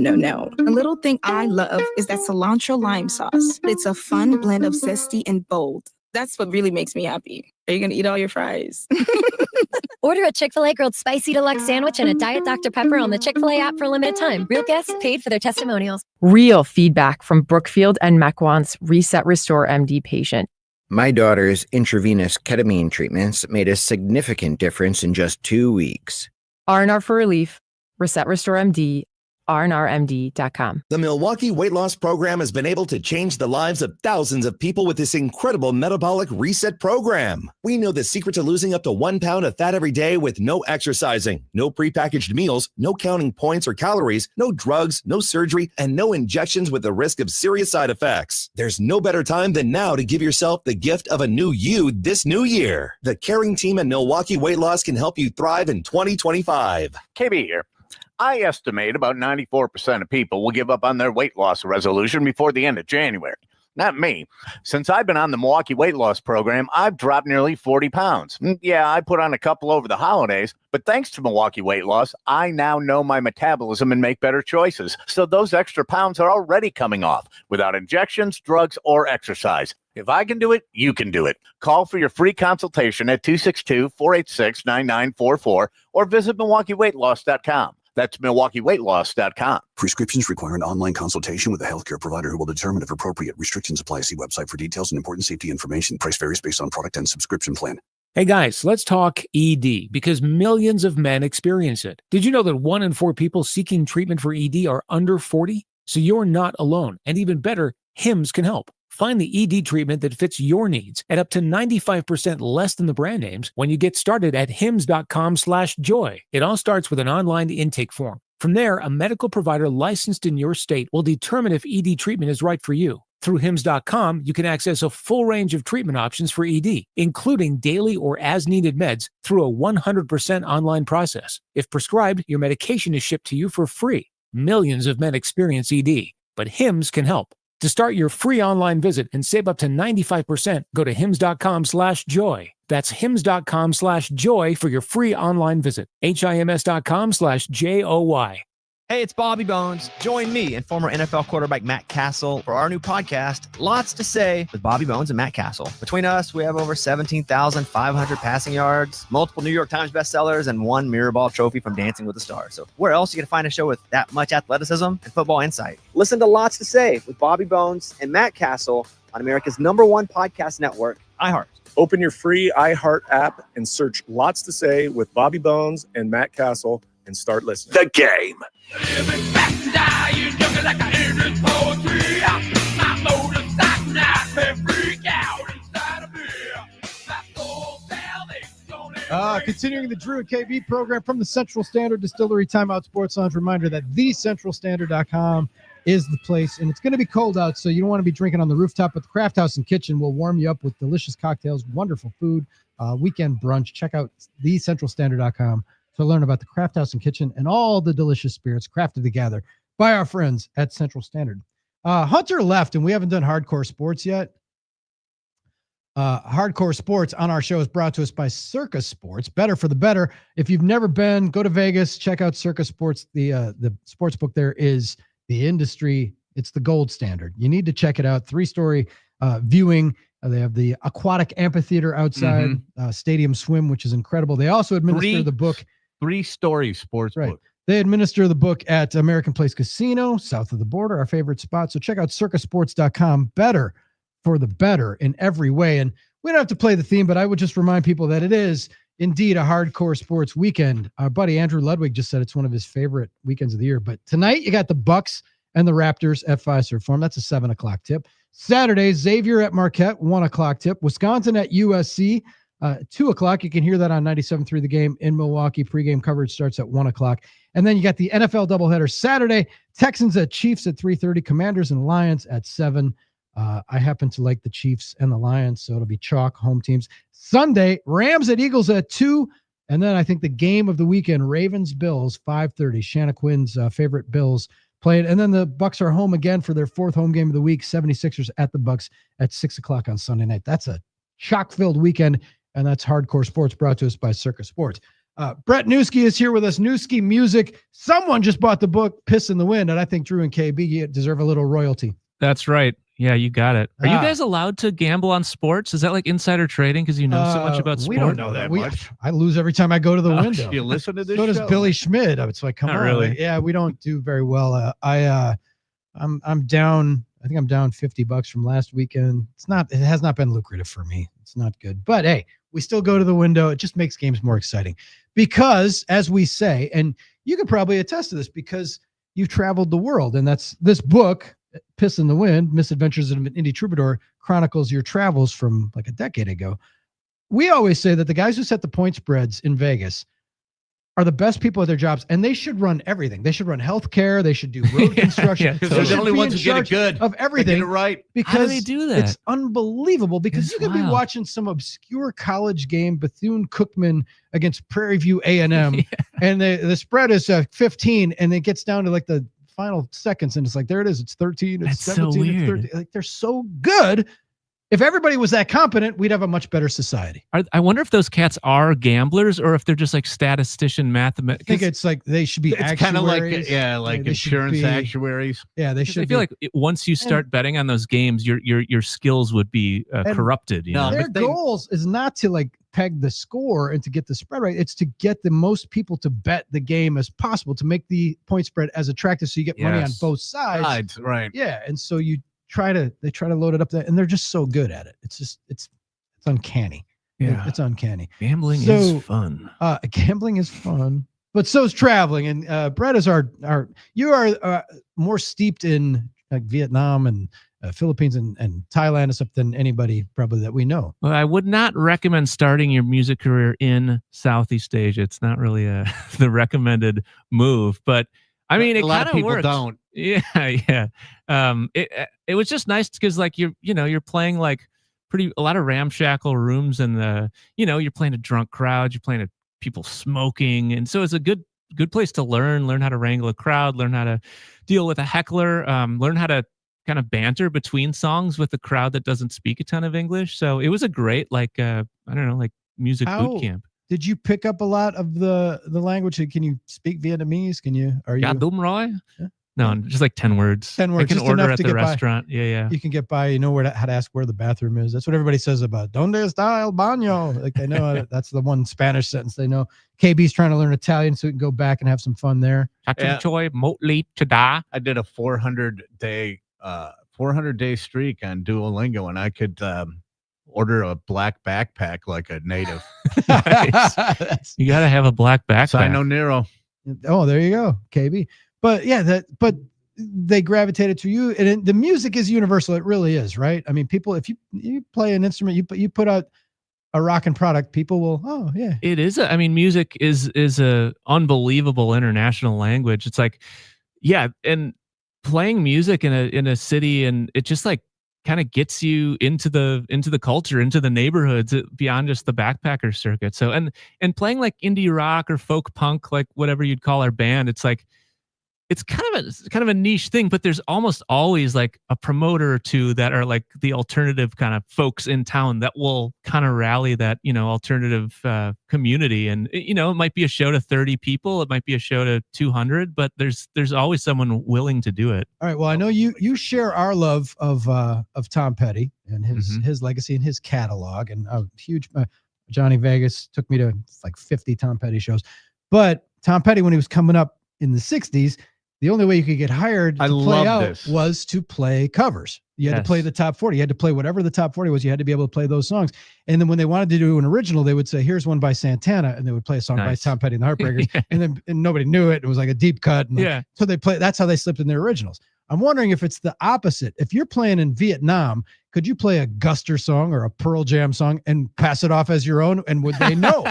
A little thing I love is that cilantro lime sauce. It's a fun blend of zesty and bold. That's what really makes me happy. Are you going to eat all your fries? Order a Chick-fil-A Grilled Spicy Deluxe Sandwich and a Diet Dr. Pepper on the Chick-fil-A app for a limited time. Real guests paid for their testimonials. Real feedback from Brookfield and Mequon's Reset Restore MD patient. My daughter's intravenous ketamine treatments made a significant difference in just 2 weeks. R&R for Relief, Reset Restore MD, rnrmd.com. The Milwaukee Weight Loss Program has been able to change the lives of thousands of people with this incredible metabolic reset program. We know the secret to losing up to 1 pound of fat every day with no exercising, no prepackaged meals, no counting points or calories, no drugs, no surgery, and no injections with the risk of serious side effects. There's no better time than now to give yourself the gift of a new you this new year. The caring team at Milwaukee Weight Loss can help you thrive in 2025. KB here. I estimate about 94% of people will give up on their weight loss resolution before the end of January. Not me. Since I've been on the Milwaukee Weight Loss Program, I've dropped nearly 40 pounds. Yeah, I put on a couple over the holidays, but thanks to Milwaukee Weight Loss, I now know my metabolism and make better choices. So those extra pounds are already coming off without injections, drugs, or exercise. If I can do it, you can do it. Call for your free consultation at 262-486-9944 or visit MilwaukeeWeightLoss.com. That's MilwaukeeWeightLoss.com. Prescriptions require an online consultation with a healthcare provider who will determine if appropriate. Restrictions apply. See website for details and important safety information. Price varies based on product and subscription plan. Hey guys, let's talk ED because millions of men experience it. Did you know that 1 in 4 people seeking treatment for ED are under 40? So you're not alone. And even better, HIMS can help. Find the ED treatment that fits your needs at up to 95% less than the brand names when you get started at hims.com/joy. It all starts with an online intake form. From there, a medical provider licensed in your state will determine if ED treatment is right for you. Through hims.com, you can access a full range of treatment options for ED, including daily or as-needed meds through a 100% online process. If prescribed, your medication is shipped to you for free. Millions of men experience ED, but HIMS can help. To start your free online visit and save up to 95%, go to hims.com/joy. That's hims.com/joy for your free online visit. HIMS.com/JOY. Hey, it's Bobby Bones. Join me and former NFL quarterback Matt Castle for our new podcast, Lots to Say with Bobby Bones and Matt Castle. Between us, we have over 17,500 passing yards, multiple New York Times bestsellers, and 1 Mirrorball trophy from Dancing with the Stars. So where else are you going to find a show with that much athleticism and football insight? Listen to Lots to Say with Bobby Bones and Matt Castle on America's #1 podcast network, iHeart. Open your free iHeart app and search Lots to Say with Bobby Bones and Matt Castle and start listening. The game. Like I hear this poetry. My motorcycle night may freak out inside of me. My soul salvation. Continuing the Drew and KB program from the Central Standard Distillery Timeout Sports Lounge. Reminder that thecentralstandard.com is the place, and it's going to be cold out, so you don't want to be drinking on the rooftop, but the Craft House and Kitchen will warm you up with delicious cocktails, wonderful food, weekend brunch. Check out thecentralstandard.com to learn about the Craft House and Kitchen and all the delicious spirits crafted together by our friends at Central Standard. Hunter left, and we haven't done Hardcore Sports yet. Hardcore Sports on our show is brought to us by Circus Sports. Better for the better. If you've never been, go to Vegas, check out Circus Sports. The sports book there is the industry. It's the gold standard. You need to check it out. 3-story viewing. They have the aquatic amphitheater outside, stadium swim, which is incredible. They also administer the book. 3-story sports book. They administer the book at American Place Casino, south of the border, our favorite spot. So check out circusports.com. Better for the better in every way. And we don't have to play the theme, but I would just remind people that it is indeed a hardcore sports weekend. Our buddy Andrew Ludwig just said it's one of his favorite weekends of the year. But tonight you got the Bucks and the Raptors at Fiserv Forum. That's a 7:00 tip. Saturday, Xavier at Marquette, 1:00 tip. Wisconsin at USC. 2:00. You can hear that on 97.3 The Game in Milwaukee. Pregame coverage starts at 1:00. And then you got the NFL doubleheader Saturday. Texans at Chiefs at 3:30. Commanders and Lions at 7. I happen to like the Chiefs and the Lions, so it'll be chalk, home teams. Sunday, Rams at Eagles at 2. And then I think the game of the weekend, Ravens-Bills, 5:30. Shanna Quinn's favorite Bills playing. And then the Bucks are home again for their 4th home game of the week. 76ers at the Bucks at 6:00 on Sunday night. That's a chalk-filled weekend. And that's Hardcore Sports brought to us by Circus Sports. Brett Newski is here with us. Newski Music. Someone just bought the book Piss in the Wind, and I think Drew and KB deserve a little royalty. That's right. Yeah, you got it. Are you guys allowed to gamble on sports? Is that like insider trading because you know so much about sports? We don't know that much. I lose every time I go to the window. You listen to this So does show? Billy Schmidt. It's like, come Not on. really. Yeah, we don't do very well. I'm down. I think I'm down $50 from last weekend. It has not been lucrative for me. It's not good. But hey, we still go to the window. It just makes games more exciting because, as we say, and you could probably attest to this because you've traveled the world, and that's this book, Piss in the Wind, Misadventures of an Indie Troubadour, chronicles your travels from like a decade ago. We always say that the guys who set the point spreads in Vegas are the best people at their jobs, and they should run everything. They should run healthcare. They should do road construction. Because they're the only ones who get it good. Of everything. They get it right. Because How do they do that? It's unbelievable because It's you could be wild. watching some obscure college game, Bethune-Cookman against Prairie View A&M, and the spread is 15, and it gets down to like the final seconds, and it's like, there it is. It's 13. It's That's so 17. It's weird. 13. Like, they're so good. If everybody was that competent, we'd have a much better society. I wonder if those cats are gamblers or if they're just like statistician I think mathematicians. it's like they should be It's kind of like, actuaries. like They should insurance be- actuaries. Yeah, they I should feel be. like once you start betting on those games, your skills would be And corrupted. You know? Their goals is not to like peg the score and to get the spread right. It's to get the most people to bet the game as possible, to make the point spread as attractive so you get money on Yes. both sides. Right. Yeah, and so they try to load it up there, and they're just so good at it. It's uncanny. Yeah. It's uncanny. Gambling So, is fun. Gambling is fun, but so is traveling. And Brett is you are more steeped in like Vietnam and Philippines and Thailand and stuff than anybody probably that we know. Well, I would not recommend starting your music career in Southeast Asia. It's not really the recommended move, but I mean, A it lot kind of of people worked. don't. Yeah, yeah. It was just nice because like you're playing like a lot of ramshackle rooms, and you're playing a drunk crowd, you're playing people smoking, and so it's a good place to learn how to wrangle a crowd, learn how to deal with a heckler, learn how to kind of banter between songs with the crowd that doesn't speak a ton of English. So it was a great music boot camp. Did you pick up a lot of the language? Can you speak Vietnamese? Yeah, Dum Roy? No, just like 10 words. 10 words. I can just order enough at to the get restaurant. By. Yeah. You can get by. You know how to ask where the bathroom is. That's what everybody says about "Donde está el baño?" Like they know that's the one Spanish sentence they know. KB's trying to learn Italian so we can go back and have some fun there. I did a 400-day streak on Duolingo, and I could order a black backpack like a native. You got to have a black backpack. So I know Nero. Oh, there you go, KB. But yeah, but they gravitated to you, and the music is universal. It really is, right? I mean, people, if you play an instrument, you put out a rockin' product, people will. Oh yeah, it is. Music is a unbelievable international language. It's like, yeah, and playing music in a city, and it just like kind of gets you into the culture, into the neighborhoods beyond just the backpacker circuit. So and playing like indie rock or folk punk, like whatever you'd call our band, it's like. It's kind of a niche thing, but there's almost always like a promoter or two that are like the alternative kind of folks in town that will kind of rally that, alternative community. And, it might be a show to 30 people. It might be a show to 200, but there's always someone willing to do it. All right. Well, I know you share our love of Tom Petty and his legacy and his catalog, and a huge Johnny Vegas took me to like 50 Tom Petty shows, but Tom Petty, when he was coming up in the 60s, the only way you could get hired to play out was to play covers. You had to play the top 40. You had to play whatever the top 40 was. You had to be able to play those songs. And then when they wanted to do an original, they would say, here's one by Santana. And they would play a song by Tom Petty and the Heartbreakers. and nobody knew it. It was like a deep cut. And so that's how they slipped in their originals. I'm wondering if it's the opposite. If you're playing in Vietnam, could you play a Guster song or a Pearl Jam song and pass it off as your own? And would they know?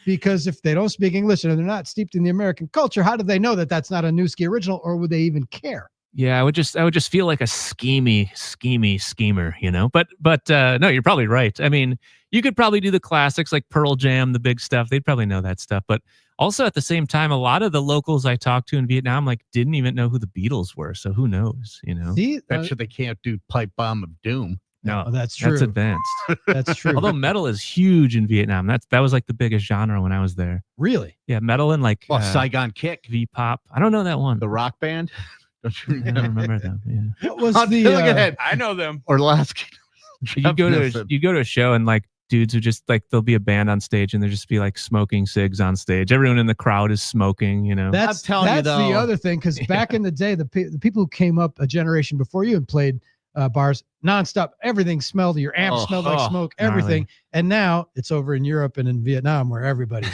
Because if they don't speak English and they're not steeped in the American culture, how do they know that that's not a Newski original, or would they even care? Yeah, I would just feel like a schemy schemer, But no, you're probably right. I mean, you could probably do the classics like Pearl Jam, the big stuff. They'd probably know that stuff. But also at the same time, a lot of the locals I talked to in Vietnam didn't even know who the Beatles were. So who knows? Bet you they can't do Pipe Bomb of Doom. No, that's true. That's advanced. That's true. Although metal is huge in Vietnam. That was like the biggest genre when I was there. Really? Yeah, metal and like Saigon Kick, V-pop. I don't know that one. The rock band. Don't you I don't remember them. Yeah. What was look ahead. I know them. Or last. You go to a show and like dudes who just like there'll be a band on stage and there just be like smoking cigs on stage. Everyone in the crowd is smoking. That's the other thing, because back in the day, the people who came up a generation before you and played bars nonstop, everything smelled. Your amp smelled like smoke. Everything. And now it's over in Europe and in Vietnam where everybody's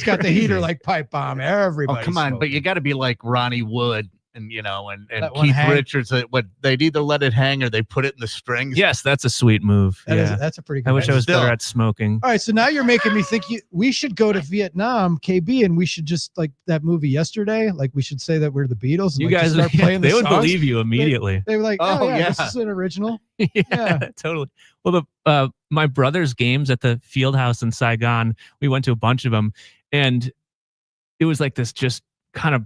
got the heater like Pipe Bomb. Everybody. Oh, come on, but you got to be like Ronnie Wood. And and Keith Richards, they'd either let it hang or they put it in the strings. Yes, that's a sweet move. That's a pretty good. I wish I was better at smoking. All right, so now you're making me think we should go to Vietnam, KB, and we should just like that movie Yesterday. Like we should say that we're the Beatles. And you like, guys start playing the they would songs. believe you immediately. They were like, oh yeah, this is an original. yeah, totally. Well, my brother's games at the field house in Saigon, we went to a bunch of them, and it was like this just kind of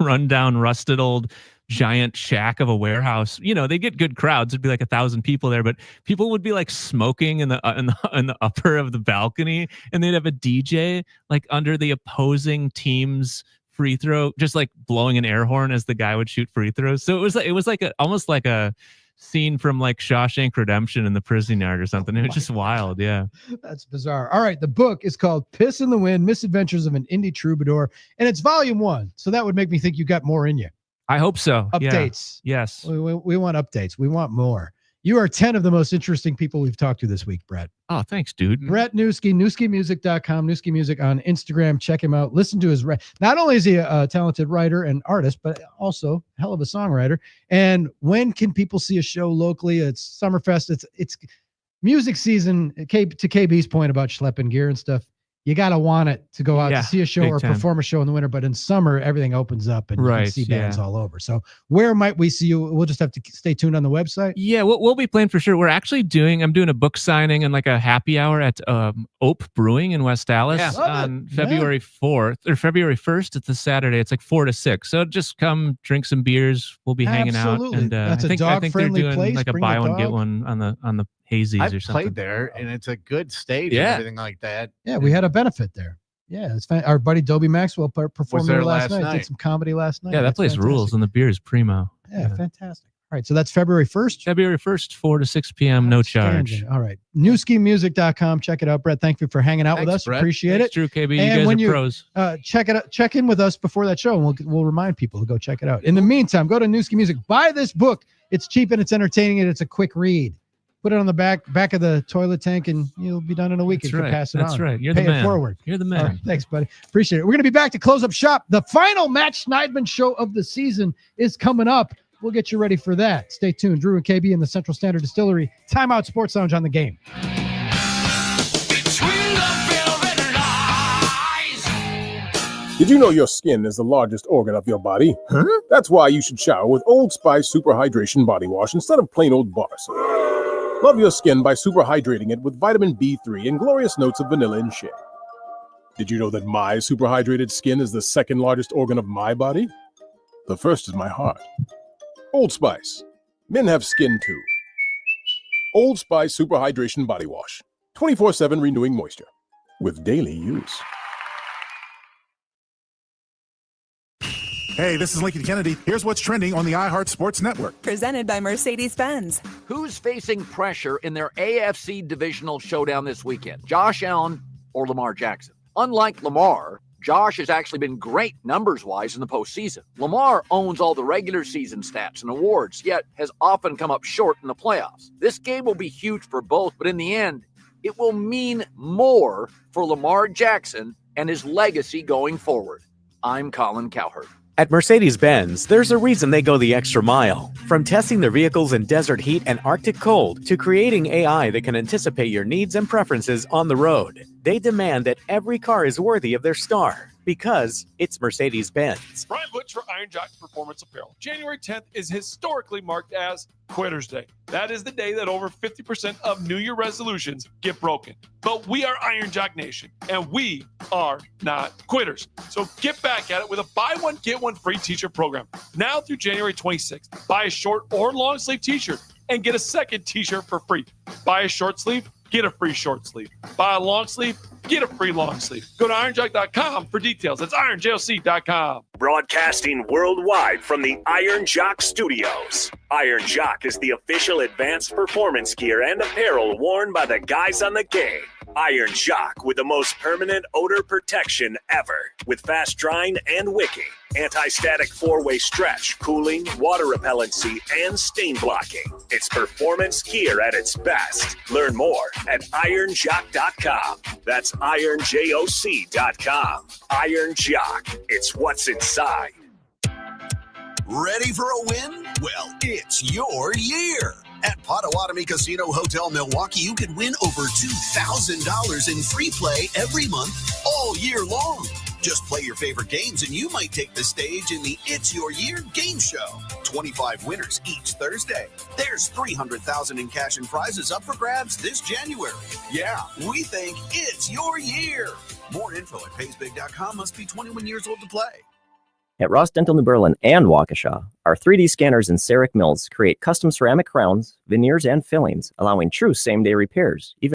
rundown, rusted old giant shack of a warehouse. They get good crowds. It'd be like 1,000 people there, but people would be like smoking in the upper of the balcony, and they'd have a DJ like under the opposing team's free throw, just like blowing an air horn as the guy would shoot free throws. So it was like almost like a scene from like Shawshank Redemption in the prison yard or something. It was just wild. Yeah. That's bizarre. All right. The book is called Piss in the Wind, Misadventures of an Indie Troubadour, and it's volume 1. So that would make me think you got more in you. I hope so. Updates. Yeah. Yes. We want updates. We want more. You are 10 of the most interesting people we've talked to this week, Brett. Oh, thanks, dude. Brett Newski, NewskiMusic.com, Newski Music on Instagram. Check him out. Listen to his not only is he a talented writer and artist, but also a hell of a songwriter. And when can people see a show locally? It's Summerfest. It's music season. To KB's point about schlepping gear and stuff, you got to want it to go out to see a show or perform a show in the winter. But in summer, everything opens up and you can see bands all over. So where might we see you? We'll just have to stay tuned on the website. Yeah, we'll be playing for sure. We're actually I'm doing a book signing and like a happy hour at Ope Brewing in West Dallas on February 4th or February 1st. It's a Saturday. It's like 4 to 6. So just come drink some beers. We'll be hanging out. And that's I think dog-friendly they're doing place. like a Bring buy the one, dog. get one on the hazies I've or something. played there, and it's a good stage Yeah. and everything like that. Yeah, we had a benefit there. Yeah, it's our buddy Dobie Maxwell performed there last night. Did some comedy last night. Yeah, that It's place fantastic. rules, and the beer is primo. Yeah, fantastic. All right, so that's February 1st? February 1st, 4 to 6 p.m., no charge. Outstanding. All right. Newskimusic.com. Check it out. Brett, thank you for hanging out with us. Brett. Appreciate Thanks, it. Drew, KB. You And guys when are pros. Check it out. Check in with us before that show, and we'll remind people to go check it out. In the meantime, go to Newski Music. Buy this book. It's cheap and it's entertaining, and it's a quick read. Put it on the back of the toilet tank, and you'll be done in a week. That's You can right. pass it That's on. right. You're Pay the it man. forward. You're the All man. right, thanks, buddy. Appreciate it. We're going to be back to close up shop. The final Matt Schneidman show of the season is coming up. We'll get you ready for that. Stay tuned. Drew and KB in the Central Standard Distillery. Timeout Sports Lounge on the Game. Did you know your skin is the largest organ of your body? Huh? That's why you should shower with Old Spice Super Hydration Body Wash instead of plain old bar soap. Love your skin by super hydrating it with vitamin B3 and glorious notes of vanilla and shea. Did you know that my super hydrated skin is the second largest organ of my body? The first is my heart. Old Spice. Men have skin too. Old Spice Super Hydration Body Wash. 24/7 renewing moisture. With daily use. Hey, this is Lincoln Kennedy. Here's what's trending on the iHeart Sports Network. Presented by Mercedes-Benz. Who's facing pressure in their AFC divisional showdown this weekend? Josh Allen or Lamar Jackson? Unlike Lamar, Josh has actually been great numbers-wise in the postseason. Lamar owns all the regular season stats and awards, yet has often come up short in the playoffs. This game will be huge for both, but in the end, it will mean more for Lamar Jackson and his legacy going forward. I'm Colin Cowherd. At Mercedes-Benz, there's a reason they go the extra mile. From testing their vehicles in desert heat and Arctic cold to creating AI that can anticipate your needs and preferences on the road, they demand that every car is worthy of their star because it's Mercedes-Benz. Brian Butch for Iron Jock Performance Apparel. January 10th is historically marked as Quitters Day. That is the day that over 50% of New Year resolutions get broken. But we are Iron Jock Nation, and we are not quitters. So get back at it with a buy one, get one free t-shirt program. Now through January 26th. Buy a short or long sleeve t-shirt and get a second t-shirt for free. Buy a short sleeve, get a free short sleeve. Buy a long sleeve, get a free long sleeve. Go to ironjock.com for details. That's ironjoc.com. Broadcasting worldwide from the Iron Jock Studios. Iron Jock is the official advanced performance gear and apparel worn by the guys on the game. Iron Jock with the most permanent odor protection ever. With fast drying and wicking, anti-static 4-way stretch, cooling, water repellency, and stain blocking. It's performance gear at its best. Learn more at ironjock.com. That's ironjoc.com. Iron Jock. It's what's inside. Ready for a win? Well, it's your year. At Potawatomi Casino Hotel Milwaukee, you can win over $2,000 in free play every month, all year long. Just play your favorite games and you might take the stage in the It's Your Year game show. 25 winners each Thursday. There's $300,000 in cash and prizes up for grabs this January. Yeah, we think it's your year. More info at paysbig.com. Must be 21 years old to play. At Ross Dental New Berlin and Waukesha, our 3D scanners and CEREC mills create custom ceramic crowns, veneers, and fillings, allowing true same-day repairs, even